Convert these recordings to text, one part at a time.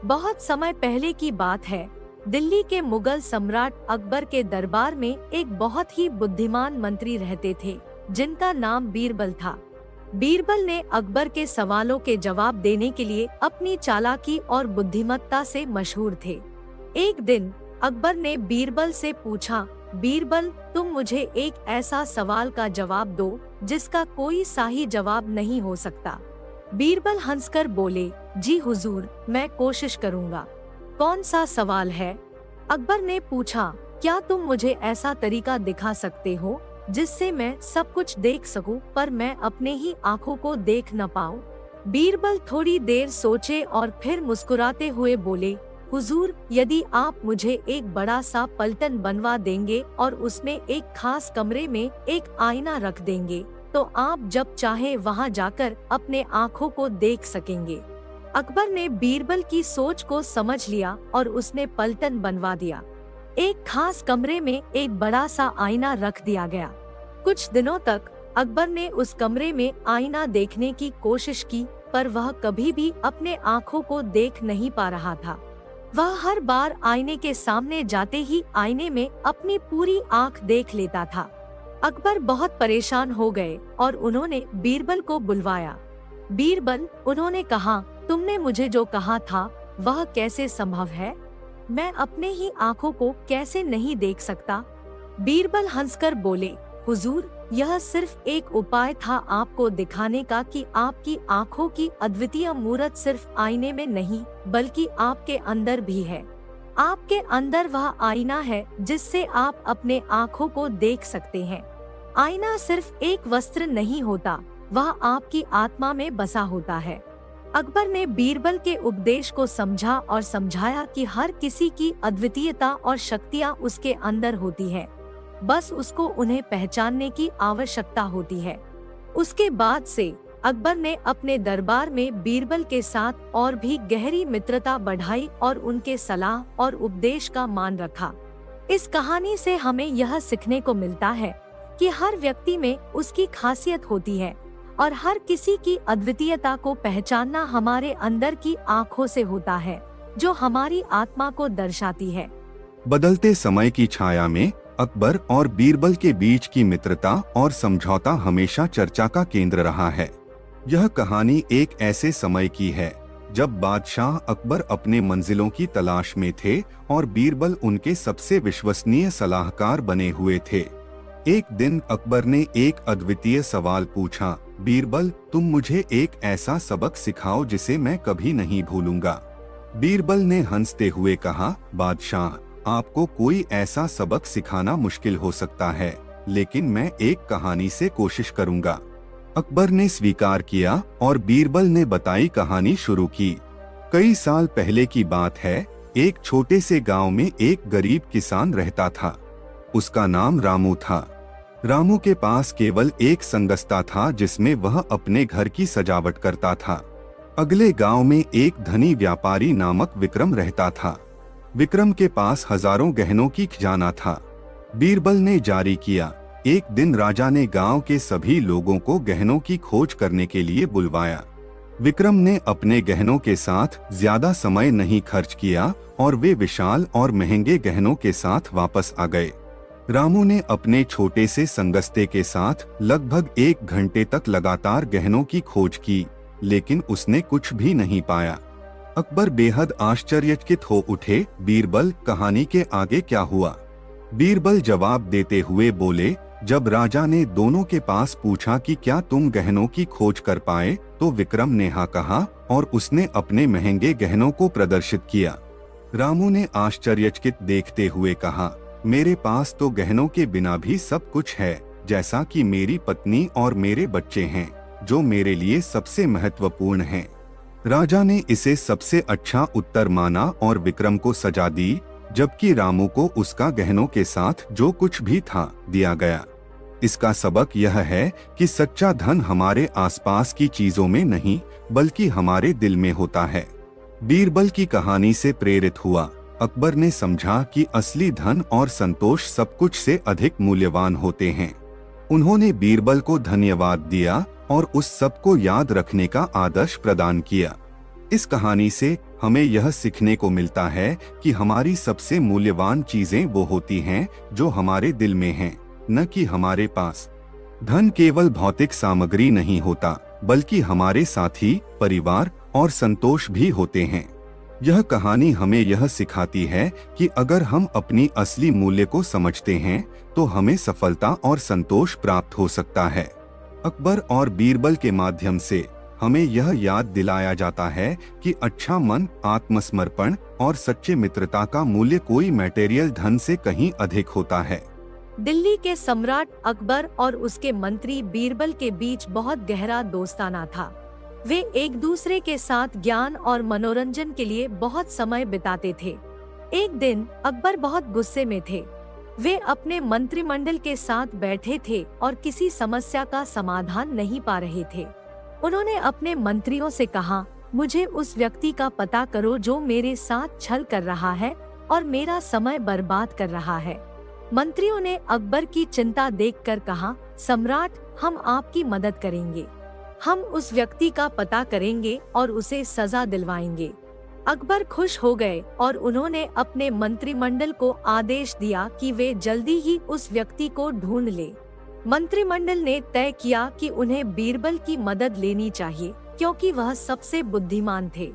बहुत समय पहले की बात है। दिल्ली के मुगल सम्राट अकबर के दरबार में एक बहुत ही बुद्धिमान मंत्री रहते थे, जिनका नाम बीरबल था। बीरबल ने अकबर के सवालों के जवाब देने के लिए अपनी चालाकी और बुद्धिमत्ता से मशहूर थे। एक दिन अकबर ने बीरबल से पूछा, बीरबल, तुम मुझे एक ऐसा सवाल का जवाब दो जिसका कोई सही जवाब नहीं हो सकता। बीरबल हंसकर बोले, जी हुजूर, मैं कोशिश करूंगा। कौन सा सवाल है? अकबर ने पूछा, क्या तुम मुझे ऐसा तरीका दिखा सकते हो जिससे मैं सब कुछ देख सकूं पर मैं अपने ही आँखों को देख न पाऊं? बीरबल थोड़ी देर सोचे और फिर मुस्कुराते हुए बोले, हुजूर, यदि आप मुझे एक बड़ा सा पलटन बनवा देंगे और उसमें एक खास कमरे में एक आईना रख देंगे तो आप जब चाहे वहां जाकर अपने आँखों को देख सकेंगे। अकबर ने बीरबल की सोच को समझ लिया और उसने पलटन बनवा दिया। एक खास कमरे में एक बड़ा सा आईना रख दिया गया। कुछ दिनों तक अकबर ने उस कमरे में आईना देखने की कोशिश की, पर वह कभी भी अपने आँखों को देख नहीं पा रहा था। वह हर बार आईने के सामने जाते ही आईने में अपनी पूरी आँख देख लेता था। अकबर बहुत परेशान हो गए और उन्होंने बीरबल को बुलवाया। बीरबल, उन्होंने कहा, तुमने मुझे जो कहा था वह कैसे संभव है? मैं अपने ही आँखों को कैसे नहीं देख सकता? बीरबल हंसकर बोले, हुजूर, यह सिर्फ एक उपाय था आपको दिखाने का कि आपकी आँखों की अद्वितीय मूरत सिर्फ आईने में नहीं बल्कि आपके अंदर भी है। आपके अंदर वह आईना है जिससे आप अपने आँखों को देख सकते हैं। आईना सिर्फ एक वस्त्र नहीं होता, वह आपकी आत्मा में बसा होता है। अकबर ने बीरबल के उपदेश को समझा और समझाया कि हर किसी की अद्वितीयता और शक्तियाँ उसके अंदर होती है, बस उसको उन्हें पहचानने की आवश्यकता होती है। उसके बाद से अकबर ने अपने दरबार में बीरबल के साथ और भी गहरी मित्रता बढ़ाई और उनके सलाह और उपदेश का मान रखा। इस कहानी से हमें यह सीखने को मिलता है कि हर व्यक्ति में उसकी खासियत होती है और हर किसी की अद्वितीयता को पहचानना हमारे अंदर की आँखों से होता है, जो हमारी आत्मा को दर्शाती है। बदलते समय की छाया में अकबर और बीरबल के बीच की मित्रता और समझौता हमेशा चर्चा का केंद्र रहा है। यह कहानी एक ऐसे समय की है जब बादशाह अकबर अपने मंजिलों की तलाश में थे और बीरबल उनके सबसे विश्वसनीय सलाहकार बने हुए थे। एक दिन अकबर ने एक अद्वितीय सवाल पूछा, बीरबल, तुम मुझे एक ऐसा सबक सिखाओ जिसे मैं कभी नहीं भूलूंगा। बीरबल ने हंसते हुए कहा, बादशाह, आपको कोई ऐसा सबक सिखाना मुश्किल हो सकता है, लेकिन मैं एक कहानी से कोशिश करूंगा। अकबर ने स्वीकार किया और बीरबल ने बताई कहानी शुरू की। कई साल पहले की बात है। एक छोटे से गांव में एक गरीब किसान रहता था। उसका नाम रामू था। रामू के पास केवल एक संगस्ता था जिसमें वह अपने घर की सजावट करता था। अगले गांव में एक धनी व्यापारी नामक विक्रम रहता था। विक्रम के पास हजारों गहनों की खजाना था। बीरबल ने जारी किया, एक दिन राजा ने गांव के सभी लोगों को गहनों की खोज करने के लिए बुलवाया। विक्रम ने अपने गहनों के साथ ज्यादा समय नहीं खर्च किया और वे विशाल और महंगे गहनों के साथ वापस आ गए। रामू ने अपने छोटे से संगस्ते के साथ लगभग 1 घंटे तक लगातार गहनों की खोज की, लेकिन उसने कुछ भी नहीं पाया। अकबर बेहद आश्चर्यचकित हो उठे, बीरबल, कहानी के आगे क्या हुआ? बीरबल जवाब देते हुए बोले, जब राजा ने दोनों के पास पूछा कि क्या तुम गहनों की खोज कर पाए, तो विक्रम ने हाँ कहा और उसने अपने महंगे गहनों को प्रदर्शित किया। रामू ने आश्चर्यचकित देखते हुए कहा, मेरे पास तो गहनों के बिना भी सब कुछ है, जैसा कि मेरी पत्नी और मेरे बच्चे हैं, जो मेरे लिए सबसे महत्वपूर्ण हैं। राजा ने इसे सबसे अच्छा उत्तर माना और विक्रम को सजा दी, जबकि रामू को उसका गहनों के साथ जो कुछ भी था दिया गया। इसका सबक यह है कि सच्चा धन हमारे आसपास की चीजों में नहीं बल्कि हमारे दिल में होता है। बीरबल की कहानी से प्रेरित हुआ अकबर ने समझा कि असली धन और संतोष सब कुछ से अधिक मूल्यवान होते हैं। उन्होंने बीरबल को धन्यवाद दिया और उस सब को याद रखने का आदर्श प्रदान किया। इस कहानी से हमें यह सीखने को मिलता है कि हमारी सबसे मूल्यवान चीजें वो होती हैं जो हमारे दिल में हैं, न कि हमारे पास। धन केवल भौतिक सामग्री नहीं होता, बल्कि हमारे साथी, परिवार और संतोष भी होते हैं। यह कहानी हमें यह सिखाती है कि अगर हम अपनी असली मूल्य को समझते हैं तो हमें सफलता और संतोष प्राप्त हो सकता है। अकबर और बीरबल के माध्यम से हमें यह याद दिलाया जाता है कि अच्छा मन, आत्मसमर्पण और सच्चे मित्रता का मूल्य कोई मटेरियल धन से कहीं अधिक होता है। दिल्ली के सम्राट अकबर और उसके मंत्री बीरबल के बीच बहुत गहरा दोस्ताना था। वे एक दूसरे के साथ ज्ञान और मनोरंजन के लिए बहुत समय बिताते थे। एक दिन अकबर बहुत गुस्से में थे। वे अपने मंत्रिमंडल के साथ बैठे थे और किसी समस्या का समाधान नहीं पा रहे थे। उन्होंने अपने मंत्रियों से कहा, मुझे उस व्यक्ति का पता करो जो मेरे साथ छल कर रहा है और मेरा समय बर्बाद कर रहा है। मंत्रियों ने अकबर की चिंता देखकर कहा, सम्राट, हम आपकी मदद करेंगे। हम उस व्यक्ति का पता करेंगे और उसे सजा दिलवाएंगे। अकबर खुश हो गए और उन्होंने अपने मंत्रिमंडल को आदेश दिया कि वे जल्दी ही उस व्यक्ति को ढूंढ ले। मंत्रिमंडल ने तय किया कि उन्हें बीरबल की मदद लेनी चाहिए क्योंकि वह सबसे बुद्धिमान थे।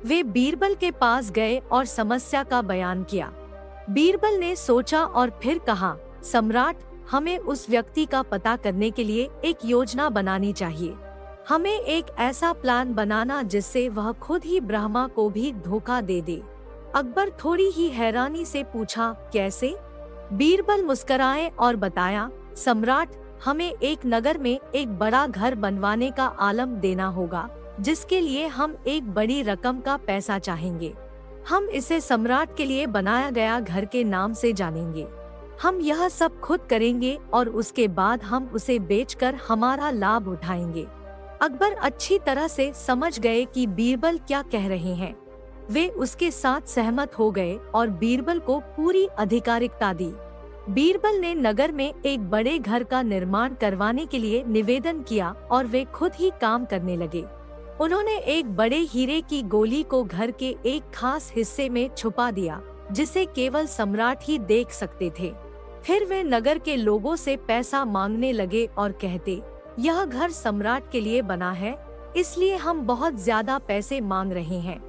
वे बीरबल के पास गए और समस्या का बयान किया। बीरबल ने सोचा और फिर कहा, सम्राट, हमें उस व्यक्ति का पता करने के लिए एक योजना बनानी चाहिए। हमें एक ऐसा प्लान बनाना जिससे वह खुद ही ब्रह्मा को भी धोखा दे दे। अकबर थोड़ी ही हैरानी से पूछा, कैसे? बीरबल मुस्कुराए और बताया, सम्राट, हमें एक नगर में एक बड़ा घर बनवाने का आलम देना होगा, जिसके लिए हम एक बड़ी रकम का पैसा चाहेंगे। हम इसे सम्राट के लिए बनाया गया घर के नाम से जानेंगे। हम यह सब खुद करेंगे और उसके बाद हम उसे बेचकर हमारा लाभ उठाएंगे। अकबर अच्छी तरह से समझ गए कि बीरबल क्या कह रहे हैं। वे उसके साथ सहमत हो गए और बीरबल को पूरी अधिकारिकता दी। बीरबल ने नगर में एक बड़े घर का निर्माण करवाने के लिए निवेदन किया और वे खुद ही काम करने लगे। उन्होंने एक बड़े हीरे की गोली को घर के एक खास हिस्से में छुपा दिया, जिसे केवल सम्राट ही देख सकते थे। फिर वे नगर के लोगों से पैसा मांगने लगे और कहते, यह घर सम्राट के लिए बना है, इसलिए हम बहुत ज्यादा पैसे मांग रहे हैं।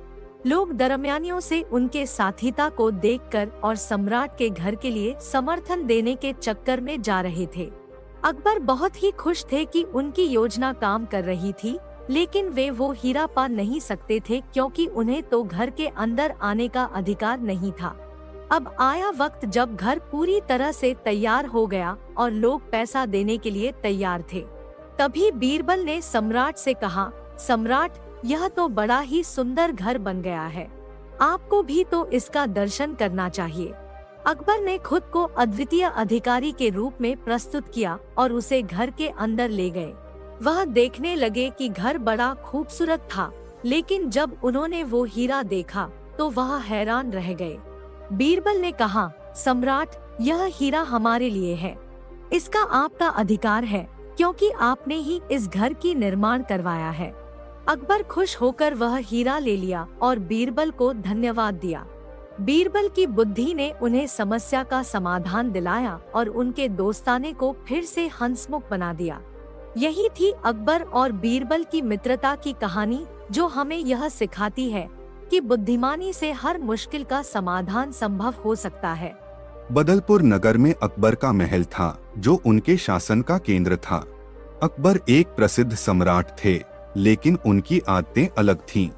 लोग दरमियानियों से उनके साथीता को देखकर और सम्राट के घर के लिए समर्थन देने के चक्कर में जा रहे थे। अकबर बहुत ही खुश थे कि उनकी योजना काम कर रही थी, लेकिन वे वो हीरा पा नहीं सकते थे क्योंकि उन्हें तो घर के अंदर आने का अधिकार नहीं था। अब आया वक्त जब घर पूरी तरह से तैयार हो गया और लोग पैसा देने के लिए तैयार थे। तभी बीरबल ने सम्राट से कहा, सम्राट, यह तो बड़ा ही सुंदर घर बन गया है, आपको भी तो इसका दर्शन करना चाहिए। अकबर ने खुद को अद्वितीय अधिकारी के रूप में प्रस्तुत किया और उसे घर के अंदर ले गए। वह देखने लगे कि घर बड़ा खूबसूरत था, लेकिन जब उन्होंने वो हीरा देखा तो वह हैरान रह गए। बीरबल ने कहा, सम्राट, यह हीरा हमारे लिए है, इसका आपका अधिकार है क्योंकि आपने ही इस घर की निर्माण करवाया है। अकबर खुश होकर वह हीरा ले लिया और बीरबल को धन्यवाद दिया। बीरबल की बुद्धि ने उन्हें समस्या का समाधान दिलाया और उनके दोस्ताने को फिर से हंसमुख बना दिया। यही थी अकबर और बीरबल की मित्रता की कहानी, जो हमें यह सिखाती है कि बुद्धिमानी से हर मुश्किल का समाधान संभव हो सकता है। बदलपुर नगर में अकबर का महल था, जो उनके शासन का केंद्र था। अकबर एक प्रसिद्ध सम्राट थे, लेकिन उनकी आदतें अलग थीं।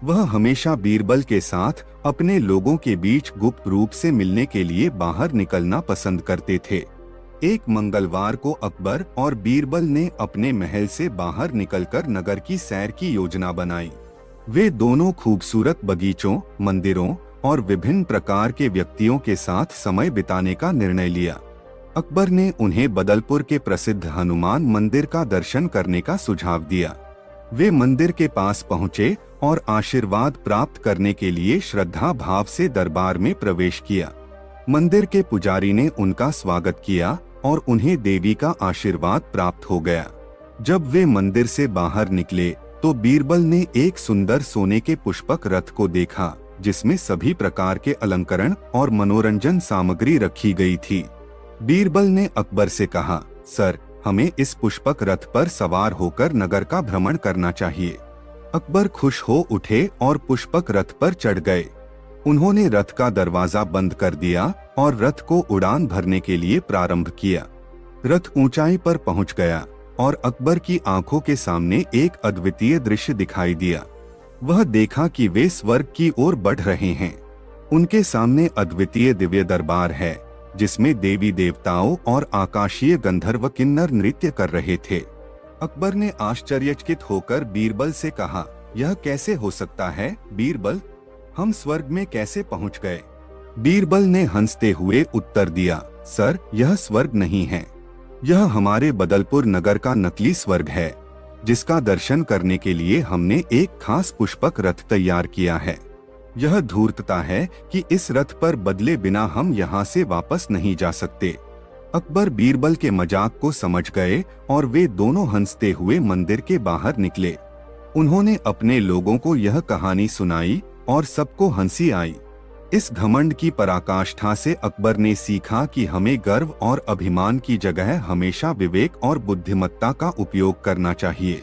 वह हमेशा बीरबल के साथ अपने लोगों के बीच गुप्त रूप से मिलने के लिए बाहर निकलना पसंद करते थे। एक मंगलवार को अकबर और बीरबल ने अपने महल से बाहर निकलकर नगर की सैर की योजना बनाई। वे दोनों खूबसूरत बगीचों, मंदिरों और विभिन्न प्रकार के व्यक्तियों के साथ समय बिताने का निर्णय लिया। अकबर ने उन्हें बदलपुर के प्रसिद्ध हनुमान मंदिर का दर्शन करने का सुझाव दिया। वे मंदिर के पास पहुँचे और आशीर्वाद प्राप्त करने के लिए श्रद्धा भाव से दरबार में प्रवेश किया। मंदिर के पुजारी ने उनका स्वागत किया और उन्हें देवी का आशीर्वाद प्राप्त हो गया। जब वे मंदिर से बाहर निकले तो बीरबल ने एक सुंदर सोने के पुष्पक रथ को देखा, जिसमें सभी प्रकार के अलंकरण और मनोरंजन सामग्री रखी गई थी। बीरबल ने अकबर से कहा, सर, हमें इस पुष्पक रथ पर सवार होकर नगर का भ्रमण करना चाहिए। अकबर खुश हो उठे और पुष्पक रथ पर चढ़ गए। उन्होंने रथ का दरवाजा बंद कर दिया और रथ को उड़ान भरने के लिए प्रारंभ किया। रथ ऊंचाई पर पहुंच गया और अकबर की आंखों के सामने एक अद्वितीय दृश्य दिखाई दिया। वह देखा कि वे स्वर्ग की ओर बढ़ रहे हैं। उनके सामने अद्वितीय दिव्य दरबार है, जिसमें देवी देवताओं और आकाशीय गंधर्व किन्नर नृत्य कर रहे थे। अकबर ने आश्चर्यचकित होकर बीरबल से कहा, यह कैसे हो सकता है बीरबल? हम स्वर्ग में कैसे पहुंच गए? बीरबल ने हंसते हुए उत्तर दिया, सर, यह स्वर्ग नहीं है। यह हमारे बदलपुर नगर का नकली स्वर्ग है, जिसका दर्शन करने के लिए हमने एक खास पुष्पक रथ तैयार किया है। यह धूर्तता है कि इस रथ पर बदले बिना हम यहाँ से वापस नहीं जा सकते। अकबर बीरबल के मजाक को समझ गए और वे दोनों हंसते हुए मंदिर के बाहर निकले। उन्होंने अपने लोगों को यह कहानी सुनाई और सबको हंसी आई। इस घमंड की पराकाष्ठा से अकबर ने सीखा कि हमें गर्व और अभिमान की जगह हमेशा विवेक और बुद्धिमत्ता का उपयोग करना चाहिए।